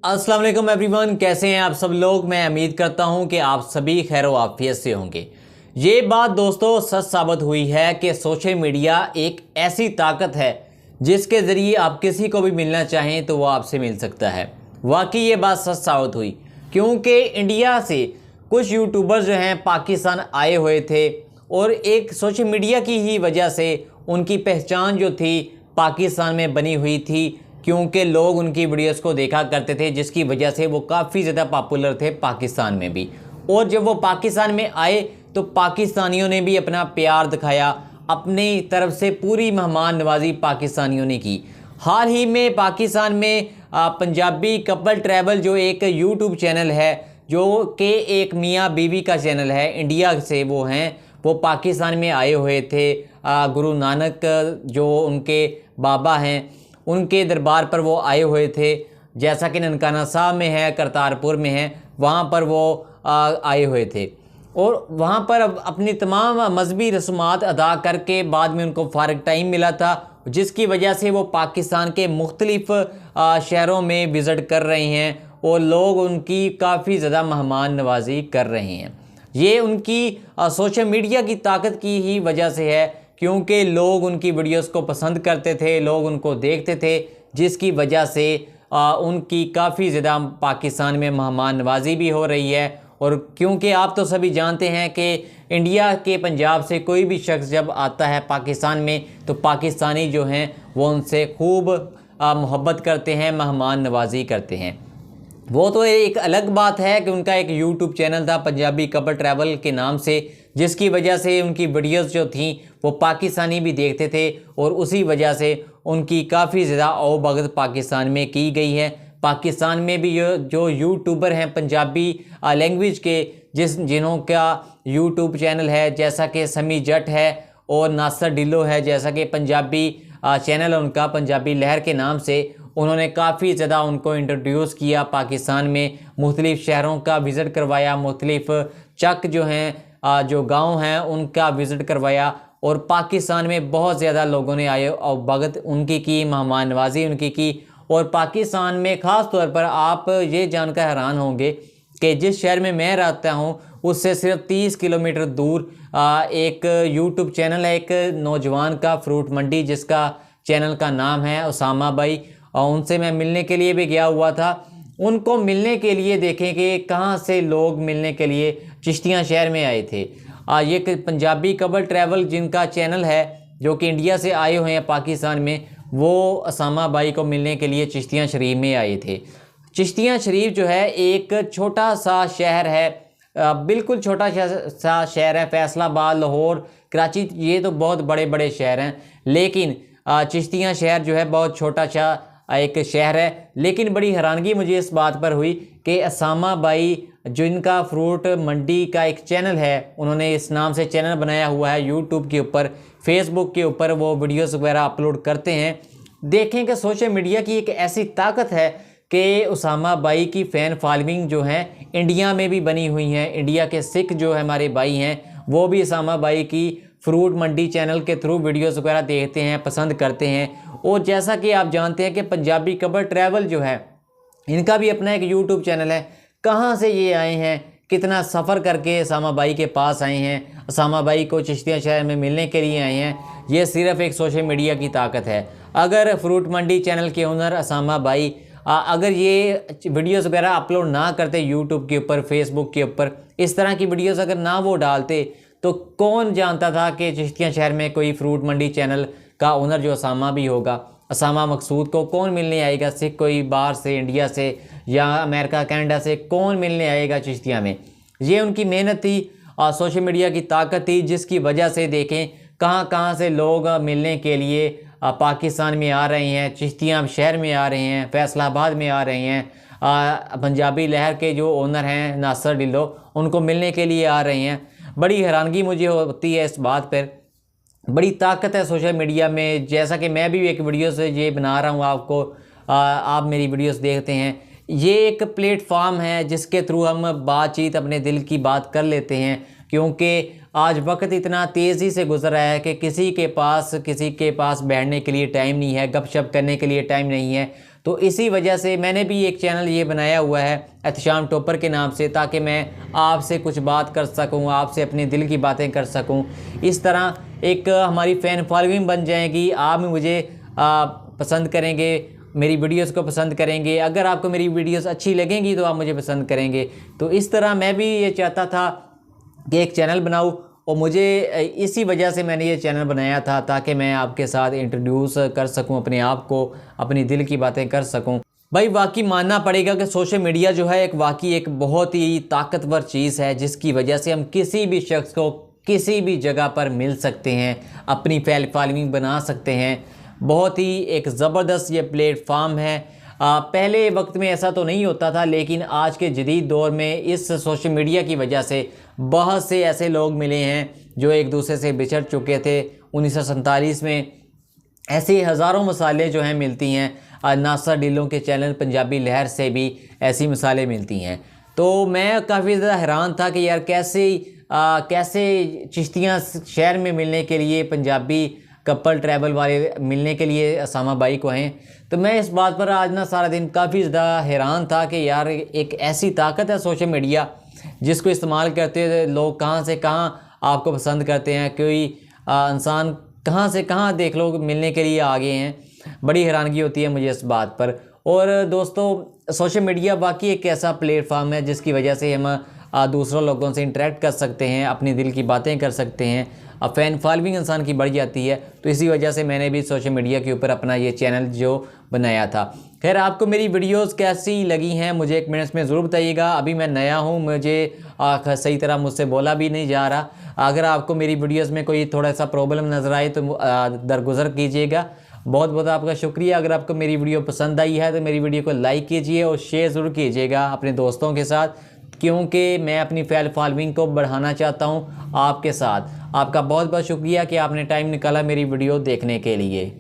अस्सलाम वालेकुम एवरीवन, कैसे हैं आप सब लोग। मैं उम्मीद करता हूं कि आप सभी खैर आफियत से होंगे। ये बात दोस्तों सच साबित हुई है कि सोशल मीडिया एक ऐसी ताकत है जिसके ज़रिए आप किसी को भी मिलना चाहें तो वो आपसे मिल सकता है। वाकई ये बात सच साबित हुई, क्योंकि इंडिया से कुछ यूट्यूबर्स जो हैं पाकिस्तान आए हुए थे और एक सोशल मीडिया की ही वजह से उनकी पहचान जो थी पाकिस्तान में बनी हुई थी, क्योंकि लोग उनकी वीडियोस को देखा करते थे, जिसकी वजह से वो काफ़ी ज़्यादा पॉपुलर थे पाकिस्तान में भी। और जब वो पाकिस्तान में आए तो पाकिस्तानियों ने भी अपना प्यार दिखाया, अपनी तरफ से पूरी मेहमान नवाजी पाकिस्तानियों ने की। हाल ही में पाकिस्तान में पंजाबी कपल ट्रैवल जो एक यूट्यूब चैनल है, जो कि एक मियाँ बीवी का चैनल है, इंडिया से वो हैं, वो पाकिस्तान में आए हुए थे। गुरु नानक जो उनके बाबा हैं, उनके दरबार पर वो आए हुए थे। जैसा कि ननकाना साहब में है, करतारपुर में है, वहाँ पर वो आए हुए थे और वहाँ पर अपनी तमाम मजहबी रस्मात अदा करके बाद में उनको फ़ारग टाइम मिला था, जिसकी वजह से वो पाकिस्तान के मुख्तलिफ़ शहरों में विज़िट कर रहे हैं और लोग उनकी काफ़ी ज़्यादा मेहमान नवाजी कर रहे हैं। ये उनकी सोशल मीडिया की ताकत की ही वजह से है, क्योंकि लोग उनकी वीडियोस को पसंद करते थे, लोग उनको देखते थे, जिसकी वजह से उनकी काफ़ी ज़्यादा पाकिस्तान में मेहमान नवाजी भी हो रही है। और क्योंकि आप तो सभी जानते हैं कि इंडिया के पंजाब से कोई भी शख्स जब आता है पाकिस्तान में तो पाकिस्तानी जो हैं वो उनसे खूब मोहब्बत करते हैं, मेहमान नवाजी करते हैं। वो तो एक अलग बात है कि उनका एक यूट्यूब चैनल था पंजाबी कपल ट्रैवल के नाम से, जिसकी वजह से उनकी वीडियोस जो थी वो पाकिस्तानी भी देखते थे और उसी वजह से उनकी काफ़ी ज़्यादा आवभगत पाकिस्तान में की गई है। पाकिस्तान में भी जो यूट्यूबर हैं पंजाबी लैंग्वेज के, जिन्हों का यूट्यूब चैनल है, जैसा कि समी जट है और नासर डिल्लो है, जैसा कि पंजाबी चैनल उनका पंजाबी लहर के नाम से, उन्होंने काफ़ी ज़्यादा उनको इंट्रोड्यूस किया पाकिस्तान में, मुख्तलिफ़ शहरों का विज़िट करवाया, मुख्तलिफ़ चक जो हैं जो गांव हैं उनका विज़िट करवाया और पाकिस्तान में बहुत ज़्यादा लोगों ने आए और भगत उनकी की, मेहमान नवाजी उनकी की। और पाकिस्तान में ख़ास तौर पर आप ये जानकर हैरान होंगे कि जिस शहर में मैं रहता हूँ उससे सिर्फ 30 किलोमीटर दूर एक यूट्यूब चैनल है, एक नौजवान का, फ्रूट मंडी, जिसका चैनल का नाम है उसामा भाई, और उनसे मैं मिलने के लिए भी गया हुआ था। उनको मिलने के लिए देखें कि कहाँ से लोग मिलने के लिए चिश्तियाँ शहर में आए थे। ये पंजाबी कपल ट्रैवल जिनका चैनल है, जो कि इंडिया से आए हुए हैं पाकिस्तान में, वो उसामा भाई को मिलने के लिए चिश्तियाँ शरीफ में आए थे। चिश्तियाँ शरीफ जो है एक छोटा सा शहर है, बिल्कुल छोटा सा शहर है। फैसलाबाद, लाहौर, कराची, ये तो बहुत बड़े बड़े शहर हैं, लेकिन चिश्तियाँ शहर जो है बहुत छोटा सा एक शहर है। लेकिन बड़ी हैरानगी मुझे इस बात पर हुई कि उसामा भाई जिनका फ्रूट मंडी का एक चैनल है, उन्होंने इस नाम से चैनल बनाया हुआ है यूट्यूब के ऊपर, फेसबुक के ऊपर वो वीडियोस वगैरह अपलोड करते हैं। देखें कि सोशल मीडिया की एक ऐसी ताकत है कि उसामा भाई की फ़ैन फॉलोइंग जो है इंडिया में भी बनी हुई है। इंडिया के सिख जो हमारे भाई हैं वो भी उसामा भाई की फ्रूट मंडी चैनल के थ्रू वीडियोस वगैरह देखते हैं, पसंद करते हैं। और जैसा कि आप जानते हैं कि पंजाबी कपल ट्रैवल जो है, इनका भी अपना एक यूट्यूब चैनल है। कहाँ से ये आए हैं, कितना सफ़र करके उसामा भाई के पास आए हैं, उसामा भाई को चिश्तिया शहर में मिलने के लिए आए हैं, ये सिर्फ़ एक सोशल मीडिया की ताकत है। अगर फ्रूट मंडी चैनल के ओनर उसामा भाई अगर ये वीडियोस वगैरह अपलोड ना करते यूट्यूब के ऊपर, फेसबुक के ऊपर, इस तरह की वीडियोस अगर ना वो डालते, तो कौन जानता था कि चिश्तिया शहर में कोई फ्रूट मंडी चैनल का ओनर जो उसामा भी होगा। उसामा मकसूद को कौन मिलने आएगा, सिख कोई बाहर से, इंडिया से या अमेरिका कनाडा से कौन मिलने आएगा चिश्तिया में। ये उनकी मेहनत थी और सोशल मीडिया की ताकत थी, जिसकी वजह से देखें कहाँ कहाँ से लोग मिलने के लिए पाकिस्तान में आ रहे हैं, चिश्तिया शहर में आ रहे हैं, फैसलाबाद में आ रहे हैं। पंजाबी लहर के जो ओनर हैं नासर डिल्लो, उनको मिलने के लिए आ रहे हैं। बड़ी हैरानगी मुझे होती है इस बात पर। बड़ी ताकत है सोशल मीडिया में। जैसा कि मैं भी एक वीडियो से ये बना रहा हूँ आपको, आप मेरी वीडियोस देखते हैं। ये एक प्लेटफॉर्म है जिसके थ्रू हम बातचीत, अपने दिल की बात कर लेते हैं, क्योंकि आज वक्त इतना तेज़ी से गुजर रहा है कि किसी के पास बैठने के लिए टाइम नहीं है, गपशप करने के लिए टाइम नहीं है। तो इसी वजह से मैंने भी एक चैनल ये बनाया हुआ है एहतशाम टॉपर के नाम से, ताकि मैं आपसे कुछ बात कर सकूं, आपसे अपने दिल की बातें कर सकूं। इस तरह एक हमारी फ़ैन फॉलोइंग बन जाएगी, आप मुझे पसंद करेंगे, मेरी वीडियोस को पसंद करेंगे। अगर आपको मेरी वीडियोस अच्छी लगेंगी तो आप मुझे पसंद करेंगे। तो इस तरह मैं भी ये चाहता था कि एक चैनल बनाऊं, और मुझे इसी वजह से मैंने ये चैनल बनाया था, ताकि मैं आपके साथ इंट्रोड्यूस कर सकूं अपने आप को, अपनी दिल की बातें कर सकूं। भाई वाकई मानना पड़ेगा कि सोशल मीडिया जो है एक बहुत ही ताकतवर चीज़ है, जिसकी वजह से हम किसी भी शख्स को किसी भी जगह पर मिल सकते हैं, अपनी फॉलोइंग बना सकते हैं। बहुत ही एक ज़बरदस्त ये प्लेटफार्म है। पहले वक्त में ऐसा तो नहीं होता था, लेकिन आज के जदीद दौर में इस सोशल मीडिया की वजह से बहुत से ऐसे लोग मिले हैं जो एक दूसरे से बिछड़ चुके थे। 1947 में ऐसी हज़ारों मिसालें जो हैं मिलती हैं। नासर डीलों के चैनल पंजाबी लहर से भी ऐसी मिसालें मिलती हैं। तो मैं काफ़ी ज़्यादा हैरान था कि यार कैसे चिश्तियाँ शहर में मिलने के लिए, पंजाबी कपल ट्रैवल वाले मिलने के लिए असामा भाई को हैं। तो मैं इस बात पर आज ना सारा दिन काफ़ी ज़्यादा हैरान था कि यार एक ऐसी ताकत है सोशल मीडिया, जिसको इस्तेमाल करते हुए लोग कहाँ से कहाँ आपको पसंद करते हैं। कोई इंसान कहाँ से कहाँ देख लो मिलने के लिए आ गए हैं। बड़ी हैरानगी होती है मुझे इस बात पर। और दोस्तों, सोशल मीडिया बाकी एक ऐसा प्लेटफार्म है जिसकी वजह से हम दूसरों लोगों से इंटरेक्ट कर सकते हैं, अपनी दिल की बातें कर सकते हैं। अब फ़ैन फॉलोइंग इंसान की बढ़ जाती है। तो इसी वजह से मैंने भी सोशल मीडिया के ऊपर अपना ये चैनल जो बनाया था। खैर, आपको मेरी वीडियोस कैसी लगी हैं मुझे एक मिनट में ज़रूर बताइएगा। अभी मैं नया हूँ, मुझे सही तरह मुझसे बोला भी नहीं जा रहा। अगर आपको मेरी वीडियोस में कोई थोड़ा सा प्रॉब्लम नज़र आए तो दरगुजर कीजिएगा। बहुत बहुत आपका शुक्रिया। अगर आपको मेरी वीडियो पसंद आई है तो मेरी वीडियो को लाइक कीजिए और शेयर ज़रूर कीजिएगा अपने दोस्तों के साथ, क्योंकि मैं अपनी फैन फॉलोइंग को बढ़ाना चाहता हूँ आपके साथ। आपका बहुत बहुत शुक्रिया कि आपने टाइम निकाला मेरी वीडियो देखने के लिए।